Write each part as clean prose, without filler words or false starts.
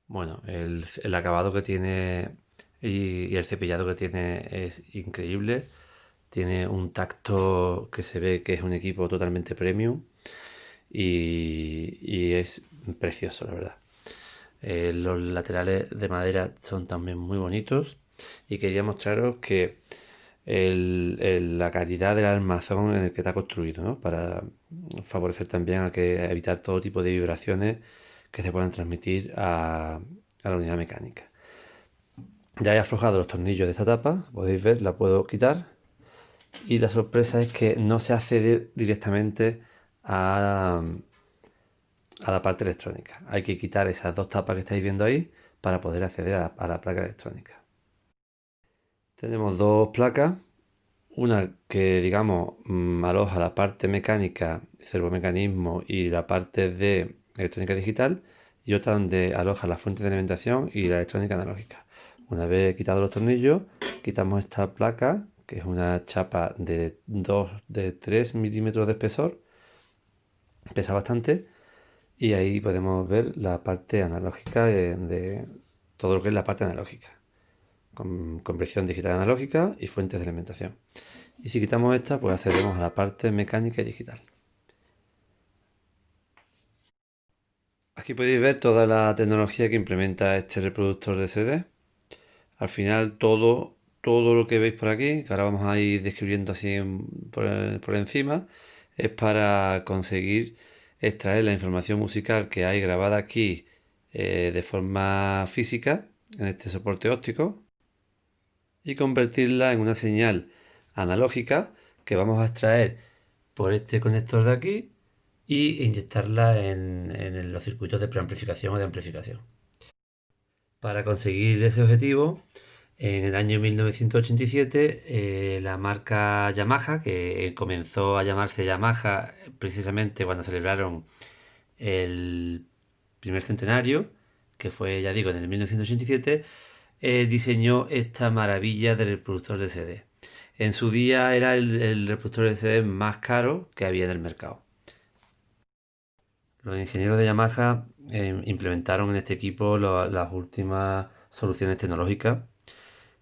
Bueno, el acabado que tiene y el cepillado que tiene es increíble. Tiene un tacto que se ve que es un equipo totalmente premium y es precioso, la verdad. Los laterales de madera son también muy bonitos y quería mostraros que la calidad del armazón en el que está construido, ¿no? Para favorecer también a evitar todo tipo de vibraciones que se puedan transmitir a la unidad mecánica. Ya he aflojado los tornillos de esta tapa, podéis ver, la puedo quitar. Y la sorpresa es que no se accede directamente a la parte electrónica. Hay que quitar esas dos tapas que estáis viendo ahí para poder acceder a la placa electrónica. Tenemos dos placas, una que digamos aloja la parte mecánica, servomecanismo y la parte de electrónica digital, y otra donde aloja la fuente de alimentación y la electrónica analógica. Una vez quitado los tornillos, quitamos esta placa, que es una chapa de 3 milímetros de espesor, pesa bastante, y ahí podemos ver la parte analógica de todo lo que es la parte analógica, con conversión digital analógica y fuentes de alimentación. Y si quitamos esta, pues accedemos a la parte mecánica y digital. Aquí podéis ver toda la tecnología que implementa este reproductor de CD. Al final todo lo que veis por aquí, que ahora vamos a ir describiendo así por encima, es para conseguir extraer la información musical que hay grabada aquí de forma física en este soporte óptico y convertirla en una señal analógica que vamos a extraer por este conector de aquí y inyectarla en los circuitos de preamplificación o de amplificación. Para conseguir ese objetivo, en el año 1987, la marca Yamaha, que comenzó a llamarse Yamaha precisamente cuando celebraron el primer centenario, que fue, ya digo, en el 1987, diseñó esta maravilla del reproductor de CD. En su día era el reproductor de CD más caro que había en el mercado. Los ingenieros de Yamaha implementaron en este equipo las últimas soluciones tecnológicas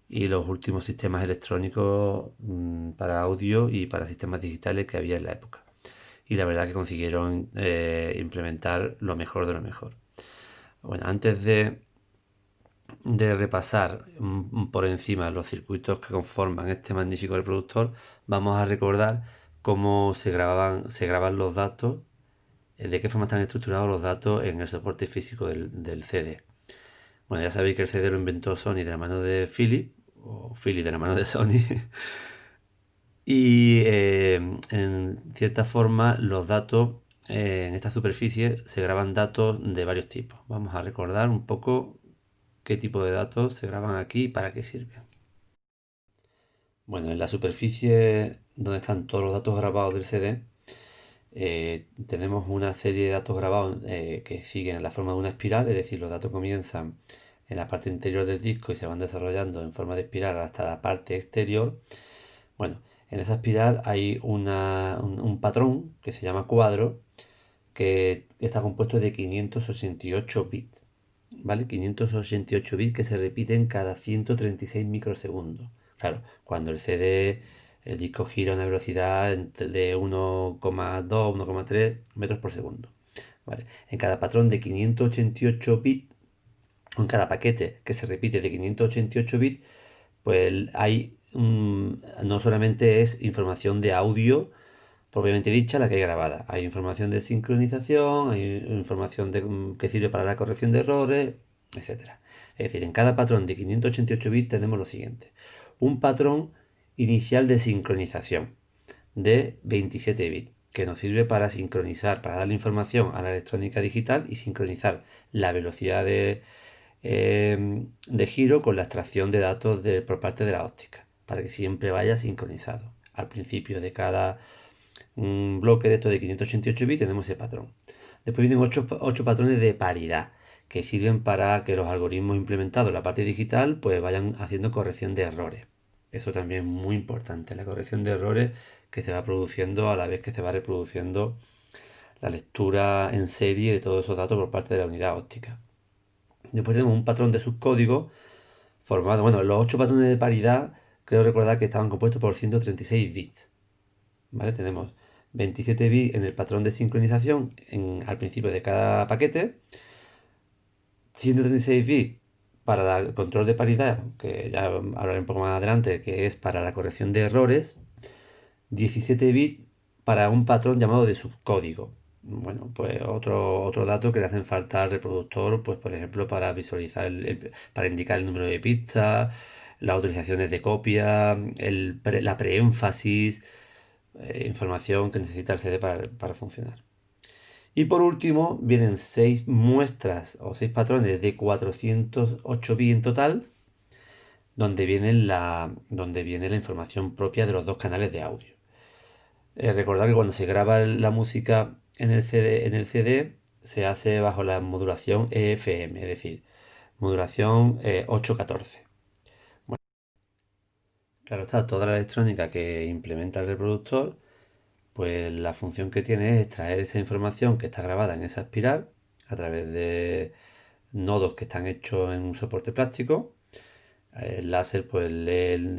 y los últimos sistemas electrónicos para audio y para sistemas digitales que había en la época. Y la verdad que consiguieron implementar lo mejor de lo mejor. Bueno, antes de repasar por encima los circuitos que conforman este magnífico reproductor, vamos a recordar cómo se graban los datos, de qué forma están estructurados los datos en el soporte físico del CD. Bueno, ya sabéis que el CD lo inventó Sony de la mano de Philip, o Philip de la mano de Sony. Y en cierta forma los datos en esta superficie se graban datos de varios tipos. Vamos a recordar un poco qué tipo de datos se graban aquí y para qué sirven. Bueno, en la superficie donde están todos los datos grabados del CD, tenemos una serie de datos grabados que siguen en la forma de una espiral, es decir, los datos comienzan en la parte interior del disco y se van desarrollando en forma de espiral hasta la parte exterior. Bueno, en esa espiral hay un patrón que se llama cuadro que está compuesto de 588 bits, ¿vale? 588 bits que se repiten cada 136 microsegundos. Claro, cuando el disco gira a una velocidad de 1,2, 1,3 metros por segundo. ¿Vale? En cada patrón de 588 bits, en cada paquete que se repite de 588 bits, pues hay no solamente es información de audio propiamente dicha la que hay grabada. Hay información de sincronización, hay información que sirve para la corrección de errores, etcétera. Es decir, en cada patrón de 588 bits tenemos lo siguiente. Un patrón inicial de sincronización de 27 bits que nos sirve para sincronizar, para darle información a la electrónica digital y sincronizar la velocidad de giro con la extracción de datos por parte de la óptica, para que siempre vaya sincronizado. Al principio de cada un bloque de estos de 588 bits tenemos ese patrón. Después vienen 8 patrones de paridad que sirven para que los algoritmos implementados en la parte digital pues vayan haciendo corrección de errores. Eso también es muy importante, la corrección de errores que se va produciendo a la vez que se va reproduciendo la lectura en serie de todos esos datos por parte de la unidad óptica. Después tenemos un patrón de subcódigo formado, bueno, los 8 patrones de paridad, creo recordar que estaban compuestos por 136 bits, ¿vale? Tenemos 27 bits en el patrón de sincronización al principio de cada paquete, 136 bits para el control de paridad, que ya hablaré un poco más adelante, que es para la corrección de errores, 17 bits para un patrón llamado de subcódigo. Bueno, pues otro dato que le hacen falta al reproductor, pues por ejemplo para visualizar, para indicar el número de pistas, las autorizaciones de copia, la preénfasis, información que necesita el CD para funcionar. Y por último, vienen 6 muestras o 6 patrones de 408 bits en total, donde viene la información propia de los dos canales de audio. Recordad que cuando se graba la música en el CD se hace bajo la modulación EFM, es decir, modulación 814. Bueno, claro está, toda la electrónica que implementa el reproductor, pues la función que tiene es extraer esa información que está grabada en esa espiral a través de nodos que están hechos en un soporte plástico. El láser, pues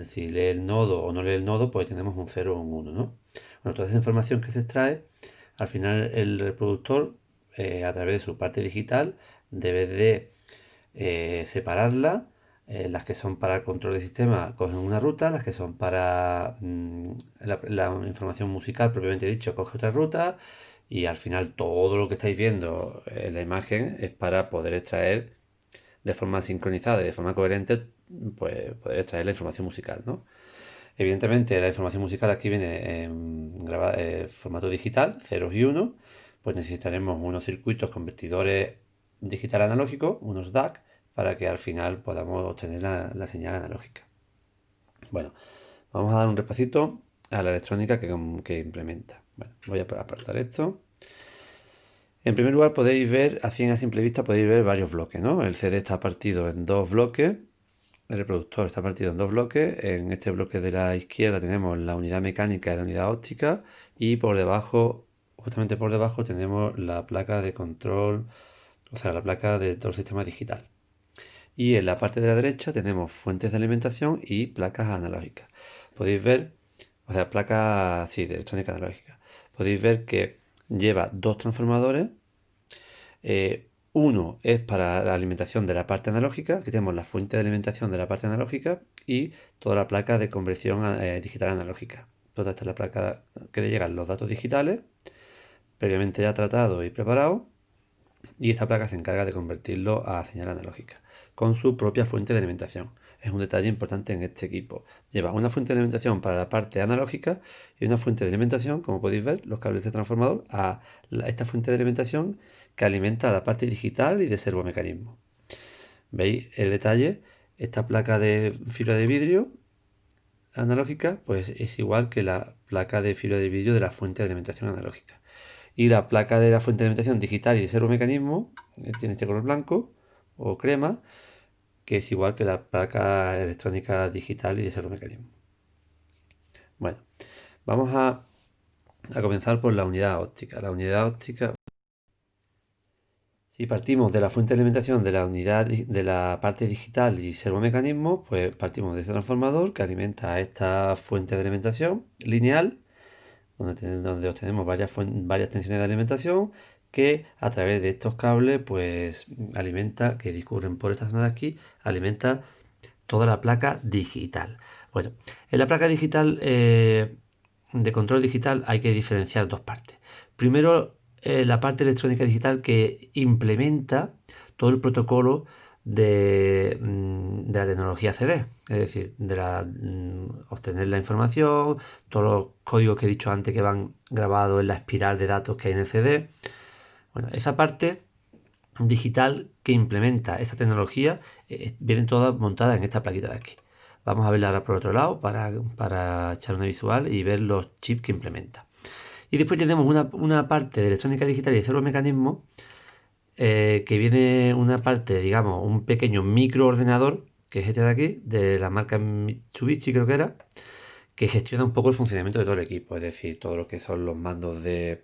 si lee el nodo o no lee el nodo, pues tenemos un 0 o un 1, ¿no? Bueno, toda esa información que se extrae, al final el reproductor, a través de su parte digital, debe de separarla. Las que son para el control del sistema cogen una ruta, las que son para la información musical propiamente dicho coge otra ruta, y al final todo lo que estáis viendo en la imagen es para poder extraer de forma sincronizada y de forma coherente, pues poder extraer la información musical, ¿no? Evidentemente la información musical aquí viene grabada en formato digital, ceros y unos, pues necesitaremos unos circuitos convertidores digital analógico, unos DAC, para que al final podamos obtener la señal analógica. Bueno, vamos a dar un repasito a la electrónica que implementa. Bueno, voy a apartar esto. En primer lugar podéis ver, así a simple vista podéis ver varios bloques, ¿no? El CD está partido en 2 bloques, el reproductor está partido en 2 bloques. En este bloque de la izquierda tenemos la unidad mecánica y la unidad óptica, y por debajo, justamente por debajo, tenemos la placa de control, o sea, la placa de todo el sistema digital. Y en la parte de la derecha tenemos fuentes de alimentación y placas analógicas. Podéis ver, o sea, placas, sí, de electrónica analógica. Podéis ver que lleva 2 transformadores. Uno es para la alimentación de la parte analógica, que tenemos la fuente de alimentación de la parte analógica y toda la placa de conversión digital analógica. Toda esta es la placa que le llegan los datos digitales, previamente ya tratados y preparados, y esta placa se encarga de convertirlo a señal analógica con su propia fuente de alimentación. Es un detalle importante en este equipo. Lleva una fuente de alimentación para la parte analógica y una fuente de alimentación, como podéis ver, los cables de transformador, a esta fuente de alimentación que alimenta a la parte digital y de servomecanismo. ¿Veis el detalle? Esta placa de fibra de vidrio analógica pues es igual que la placa de fibra de vidrio de la fuente de alimentación analógica. Y la placa de la fuente de alimentación digital y de servomecanismo tiene este color blanco o crema, que es igual que la placa electrónica digital y de servomecanismo. Bueno, vamos a comenzar por la unidad óptica. La unidad óptica, si partimos de la fuente de alimentación de la unidad de la parte digital y servomecanismo, pues partimos de este transformador que alimenta a esta fuente de alimentación lineal, donde obtenemos varias tensiones de alimentación, que a través de estos cables pues alimenta, que discurren por esta zona de aquí, alimenta toda la placa digital. Bueno, en la placa digital de control digital hay que diferenciar 2 partes. Primero, la parte electrónica digital que implementa todo el protocolo de la tecnología CD, es decir, de obtener la información, todos los códigos que he dicho antes que van grabados en la espiral de datos que hay en el CD. Bueno, esa parte digital que implementa esa tecnología viene toda montada en esta plaquita de aquí. Vamos a verla ahora por otro lado para echar una visual y ver los chips que implementa. Y después tenemos una parte de electrónica digital y de servomecanismo que viene una parte, digamos, un pequeño microordenador, que es este de aquí, de la marca Mitsubishi creo que era, que gestiona un poco el funcionamiento de todo el equipo, es decir, todo lo que son los mandos del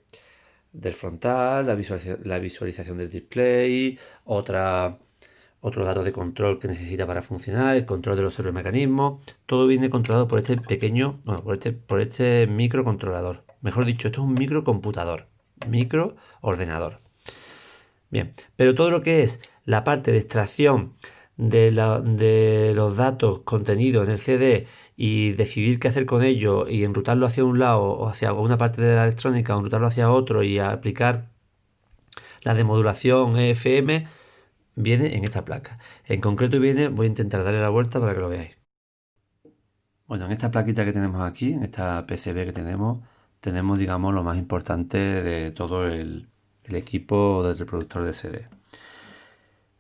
frontal, la visualización del display, otros datos de control que necesita para funcionar, el control de los servomecanismos, todo viene controlado por este pequeño, bueno, por este microcontrolador. Mejor dicho, esto es un microcomputador, microordenador. Bien, pero todo lo que es la parte de extracción de los datos contenidos en el CD y decidir qué hacer con ellos y enrutarlo hacia un lado o hacia una parte de la electrónica o enrutarlo hacia otro y aplicar la demodulación EFM, viene en esta placa. En concreto viene, voy a intentar darle la vuelta para que lo veáis. Bueno, en esta plaquita que tenemos aquí, en esta PCB que tenemos, digamos, lo más importante de todo el equipo del reproductor de CD.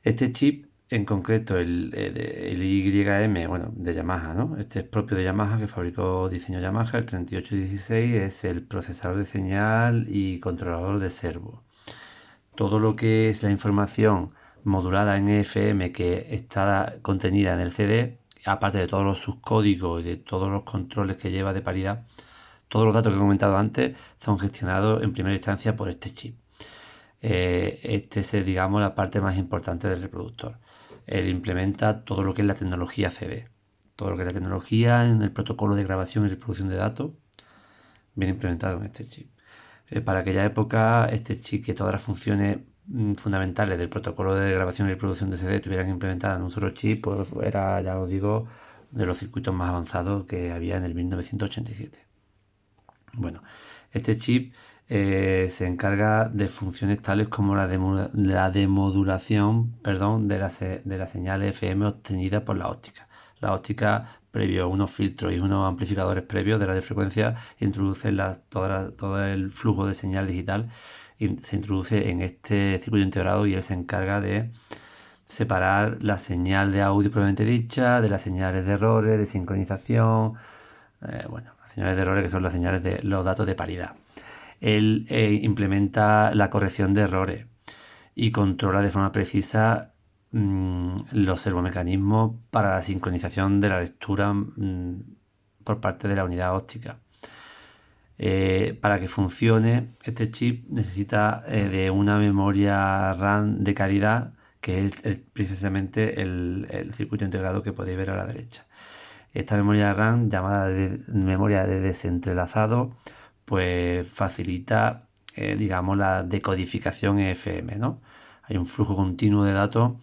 Este chip, en concreto, el YM, bueno, de Yamaha, ¿no? Este es propio de Yamaha, que fabricó diseño Yamaha, el 3816, es el procesador de señal y controlador de servo. Todo lo que es la información modulada en EFM que está contenida en el CD, aparte de todos los subcódigos y de todos los controles que lleva de paridad, todos los datos que he comentado antes son gestionados en primera instancia por este chip. Este es, digamos, la parte más importante del reproductor. Él implementa todo lo que es la tecnología CD. Todo lo que es la tecnología en el protocolo de grabación y reproducción de datos viene implementado en este chip. Para aquella época, este chip, que todas las funciones fundamentales del protocolo de grabación y reproducción de CD estuvieran implementadas en un solo chip, pues era, ya os digo, de los circuitos más avanzados que había en el 1987. Bueno, este chip se encarga de funciones tales como la demodulación, perdón, de la señal FM obtenida por la óptica. La óptica, previo a unos filtros y unos amplificadores previos de radiofrecuencia, introduce todo el flujo de señal digital y se introduce en este circuito integrado, y él se encarga de separar la señal de audio propiamente dicha de las señales de errores, de sincronización, bueno, las señales de errores, que son las señales de los datos de paridad. Él implementa la corrección de errores y controla de forma precisa los servomecanismos para la sincronización de la lectura por parte de la unidad óptica. Para que funcione, este chip necesita de una memoria RAM de calidad, que es precisamente el circuito integrado que podéis ver a la derecha. Esta memoria RAM, llamada memoria de desentrelazado, pues facilita, digamos, la decodificación EFM, ¿no? Hay un flujo continuo de datos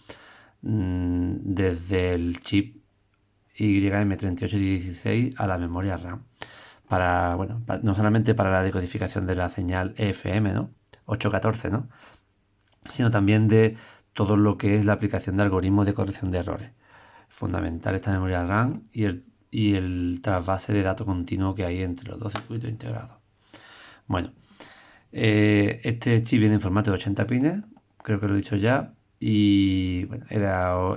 desde el chip YM3816 a la memoria RAM. Bueno, no solamente para la decodificación de la señal EFM, ¿no? 814, ¿no? Sino también de todo lo que es la aplicación de algoritmos de corrección de errores. Fundamental esta memoria RAM y el trasvase de datos continuo que hay entre los dos circuitos integrados. Bueno, este chip viene en formato de 80 pines, creo que lo he dicho ya, y bueno,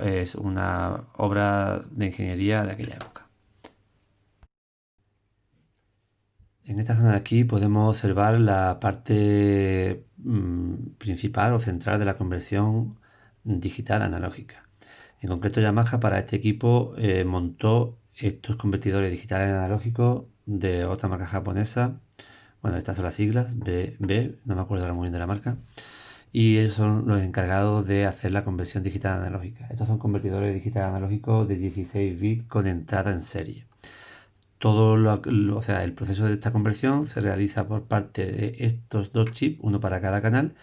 es una obra de ingeniería de aquella época. En esta zona de aquí podemos observar la parte principal o central de la conversión digital analógica. En concreto, Yamaha para este equipo montó estos convertidores digitales analógicos de otra marca japonesa. Bueno, estas son las siglas, B, no me acuerdo ahora muy bien de la marca. Y ellos son los encargados de hacer la conversión digital analógica. Estos son convertidores digital analógicos de 16 bits con entrada en serie. O sea, el proceso de esta conversión se realiza por parte de estos dos chips, uno para cada canal,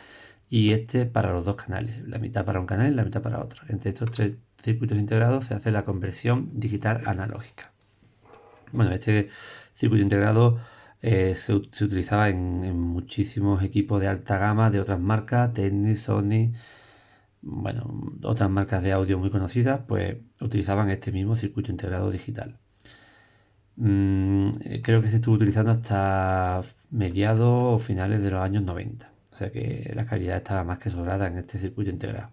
y este para los dos canales, la mitad para un canal y la mitad para otro. Entre estos tres circuitos integrados se hace la conversión digital analógica. Bueno, este circuito integrado se utilizaba en muchísimos equipos de alta gama de otras marcas, Technics, Sony, bueno, otras marcas de audio muy conocidas, pues utilizaban este mismo circuito integrado digital. Creo que se estuvo utilizando hasta mediados o finales de los años 90. O sea que la calidad estaba más que sobrada en este circuito integrado.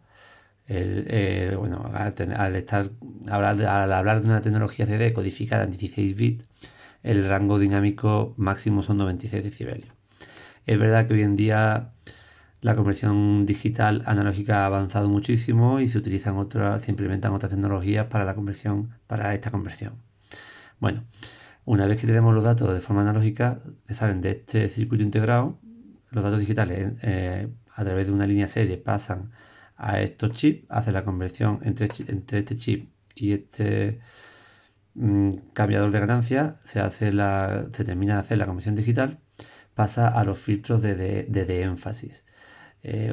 Bueno, al hablar de una tecnología CD codificada en 16 bits, el rango dinámico máximo son 96 decibelios. Es verdad que hoy en día la conversión digital analógica ha avanzado muchísimo y se implementan otras tecnologías para esta conversión. Bueno, una vez que tenemos los datos de forma analógica que salen de este circuito integrado, los datos digitales a través de una línea serie pasan a estos chips, hace la conversión entre este chip y este cambiador de ganancia, se termina de hacer la conversión digital, pasa a los filtros de énfasis.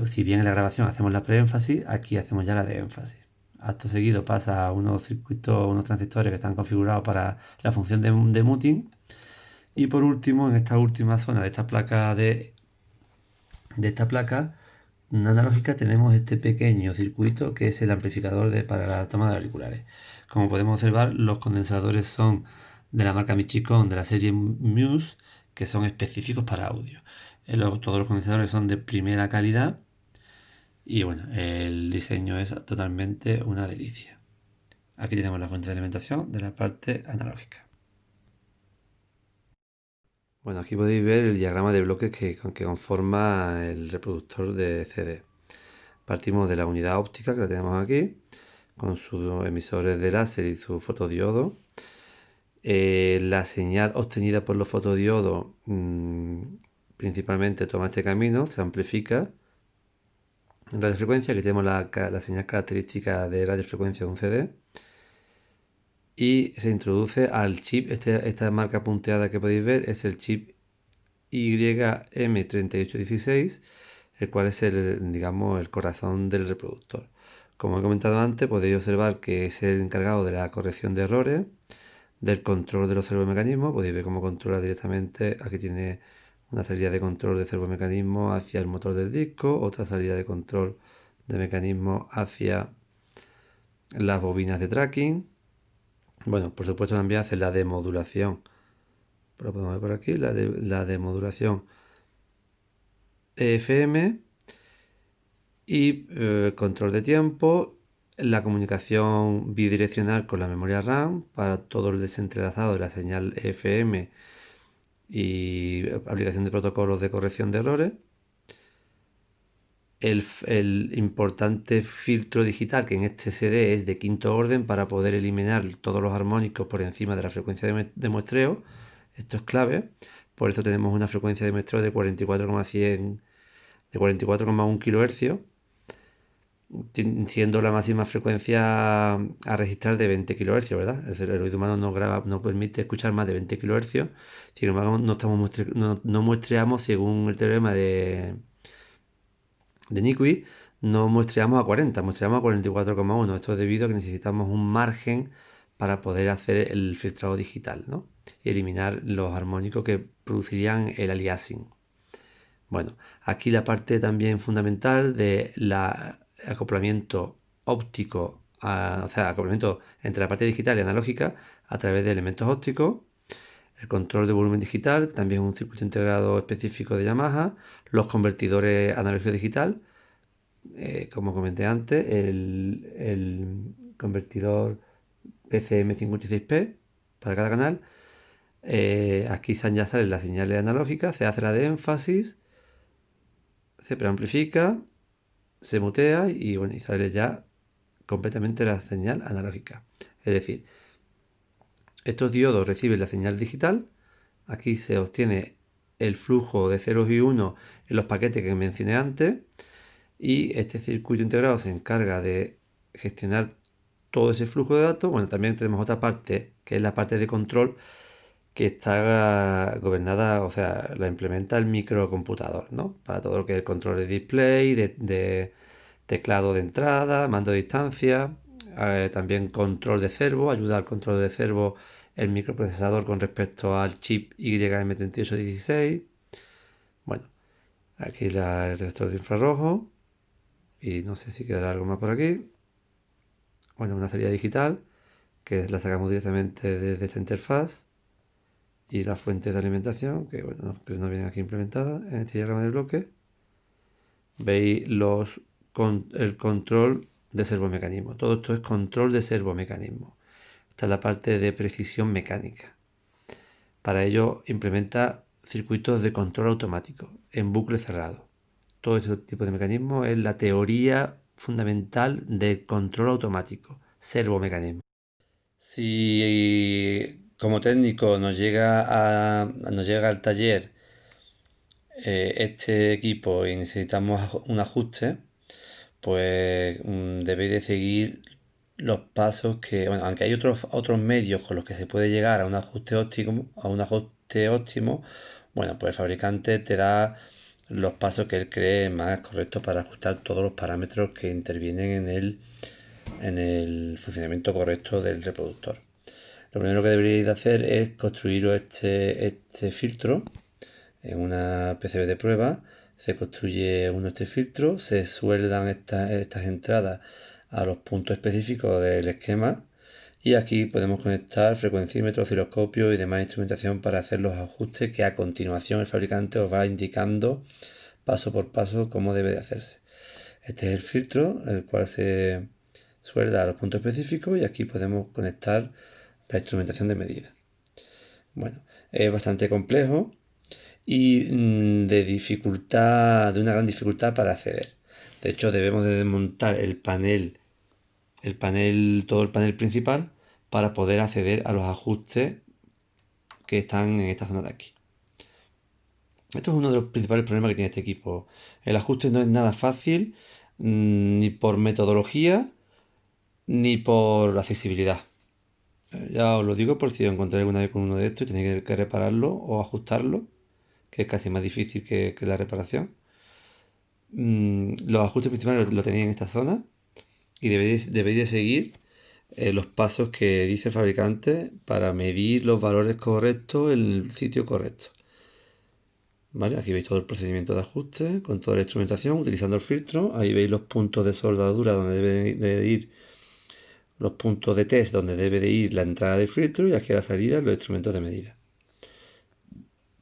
Si bien en la grabación hacemos la preénfasis, aquí hacemos ya la de énfasis. Acto seguido pasa a unos circuitos, unos transistores que están configurados para la función de muting. Y por último, en esta última zona de esta placa analógica tenemos este pequeño circuito que es el amplificador para la toma de auriculares. Como podemos observar, los condensadores son de la marca Michicon de la serie Muse, que son específicos para audio. Todos los condensadores son de primera calidad y bueno, el diseño es totalmente una delicia. Aquí tenemos la fuente de alimentación de la parte analógica. Bueno, aquí podéis ver el diagrama de bloques que conforma el reproductor de CD. Partimos de la unidad óptica que la tenemos aquí, con sus emisores de láser y su fotodiodo. La señal obtenida por los fotodiodos principalmente toma este camino, se amplifica en radiofrecuencia. Aquí tenemos la señal característica de radiofrecuencia de un CD. Y se introduce al chip, esta marca punteada que podéis ver es el chip YM3816, el cual es digamos, el corazón del reproductor. Como he comentado antes, podéis observar que es el encargado de la corrección de errores, del control de los servomecanismos. Podéis ver cómo controla directamente. Aquí tiene una salida de control de servomecanismo hacia el motor del disco, otra salida de control de mecanismo hacia las bobinas de tracking. Bueno, por supuesto también hace la demodulación. Lo podemos ver por aquí, la demodulación FM y control de tiempo, la comunicación bidireccional con la memoria RAM para todo el desentrelazado de la señal FM y aplicación de protocolos de corrección de errores. El importante filtro digital que en este CD es de quinto orden para poder eliminar todos los armónicos por encima de la frecuencia de muestreo. Esto es clave. Por eso tenemos una frecuencia de muestreo de 44,100 de 44,1 kHz, siendo la máxima frecuencia a registrar de 20 kHz, ¿verdad? El oído humano no permite escuchar más de 20 kHz. Sin embargo, no muestreamos según el teorema de Nyquist, no muestreamos a 40, muestreamos a 44,1. Esto es debido a que necesitamos un margen para poder hacer el filtrado digital, ¿no? Y eliminar los armónicos que producirían el aliasing. Bueno, aquí la parte también fundamental del acoplamiento óptico, o sea, acoplamiento entre la parte digital y analógica a través de elementos ópticos. El control de volumen digital, también un circuito integrado específico de Yamaha. Los convertidores analógico-digital, como comenté antes, el convertidor PCM56P para cada canal. Aquí ya salen las señales analógicas, se hace la de énfasis, se preamplifica, se mutea y bueno, y sale ya completamente la señal analógica. Es decir, estos diodos reciben la señal digital. Aquí se obtiene el flujo de ceros y unos en los paquetes que mencioné antes. Y este circuito integrado se encarga de gestionar todo ese flujo de datos. Bueno, también tenemos otra parte, que es la parte de control, que está gobernada, o sea, la implementa el microcomputador, ¿no? Para todo lo que es el control de display, de teclado de entrada, mando de distancia, también control de servo, ayuda al control de servo el microprocesador con respecto al chip YM3816. Bueno, aquí el detector de infrarrojo. Y no sé si quedará algo más por aquí. Bueno, una salida digital que la sacamos directamente desde esta interfaz. Y la fuente de alimentación, que bueno, que no viene aquí implementada en este diagrama de bloque. Veis el control de servomecanismo. Todo esto es control de servomecanismo. Esta es la parte de precisión mecánica. Para ello implementa circuitos de control automático en bucle cerrado. Todo este tipo de mecanismos es la teoría fundamental del control automático, servomecanismo. Si como técnico nos llega al taller este equipo y necesitamos un ajuste, pues debéis de seguir los pasos que, bueno, aunque hay otros medios con los que se puede llegar a un ajuste óptimo, bueno, pues el fabricante te da los pasos que él cree más correctos para ajustar todos los parámetros que intervienen en el funcionamiento correcto del reproductor. Lo primero que deberíais de hacer es construiros este filtro en una PCB de prueba. Se construye este filtro, se sueldan estas entradas a los puntos específicos del esquema y aquí podemos conectar frecuencímetro, osciloscopio y demás instrumentación para hacer los ajustes que a continuación el fabricante os va indicando paso por paso cómo debe de hacerse. Este es el filtro, el cual se suelda a los puntos específicos y aquí podemos conectar la instrumentación de medida. Bueno, es bastante complejo y de una gran dificultad para acceder. De hecho, debemos de desmontar todo el panel principal para poder acceder a los ajustes que están en esta zona de aquí. Esto es uno de los principales problemas que tiene este equipo. El ajuste no es nada fácil, ni por metodología, ni por accesibilidad. Ya os lo digo por si os encontráis alguna vez con uno de estos y tenéis que repararlo o ajustarlo, que es casi más difícil que la reparación. Los ajustes principales lo tenéis en esta zona y debéis de seguir los pasos que dice el fabricante para medir los valores correctos en el sitio correcto. ¿Vale? Aquí veis todo el procedimiento de ajuste con toda la instrumentación utilizando el filtro. Ahí veis los puntos de soldadura donde debe de ir, los puntos de test donde debe de ir la entrada del filtro y aquí a la salida los instrumentos de medida.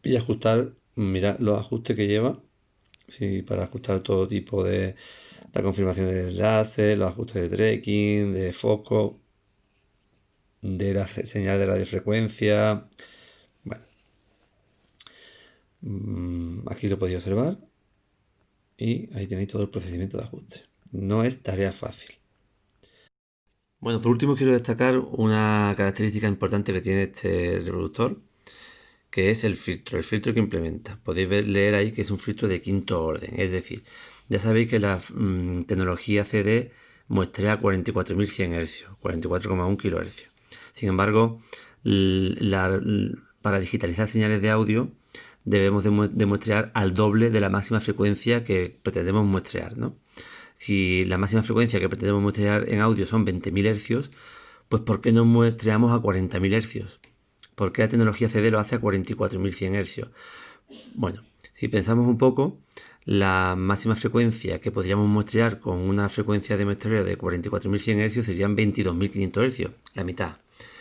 Y ajustar, mirad los ajustes que lleva, sí, para ajustar todo tipo de la confirmación de enlaces, los ajustes de tracking, de foco, de la señal de radiofrecuencia. Bueno, aquí lo podéis observar y ahí tenéis todo el procedimiento de ajuste. No es tarea fácil. Bueno, por último quiero destacar una característica importante que tiene este reproductor, que es el filtro que implementa. Podéis leer ahí que es un filtro de quinto orden, es decir, ya sabéis que la tecnología CD muestrea 44.100 Hz, 44,1 kHz. Sin embargo, para digitalizar señales de audio debemos de muestrear al doble de la máxima frecuencia que pretendemos muestrear, ¿no? Si la máxima frecuencia que pretendemos muestrear en audio son 20.000 Hz, pues ¿por qué no muestreamos a 40.000 Hz? ¿Por qué la tecnología CD lo hace a 44.100 Hz? Bueno, si pensamos un poco, la máxima frecuencia que podríamos muestrear con una frecuencia de muestreo de 44.100 Hz serían 22.500 Hz, la mitad.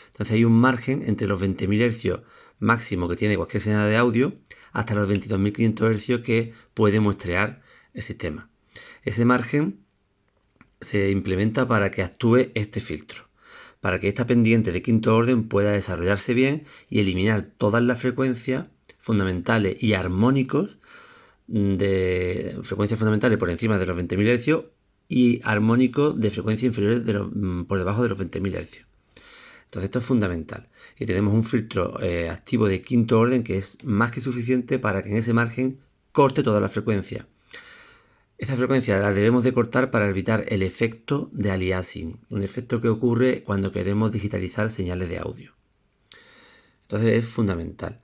Entonces hay un margen entre los 20.000 Hz máximo que tiene cualquier señal de audio hasta los 22.500 Hz que puede muestrear el sistema. Ese margen se implementa para que actúe este filtro, para que esta pendiente de quinto orden pueda desarrollarse bien y eliminar todas las frecuencias fundamentales y armónicos de frecuencias fundamentales por encima de los 20.000 Hz y armónicos de frecuencias inferiores por debajo de los 20.000 Hz. Entonces esto es fundamental y tenemos un filtro activo de quinto orden que es más que suficiente para que en ese margen corte toda la frecuencia. Esa frecuencia la debemos de cortar para evitar el efecto de aliasing, un efecto que ocurre cuando queremos digitalizar señales de audio. Entonces es fundamental.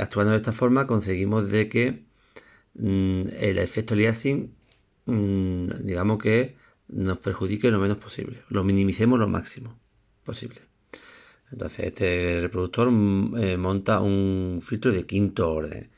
Actuando de esta forma conseguimos de que el efecto aliasing, digamos que nos perjudique lo menos posible, lo minimicemos lo máximo posible. Entonces este reproductor monta un filtro de quinto orden.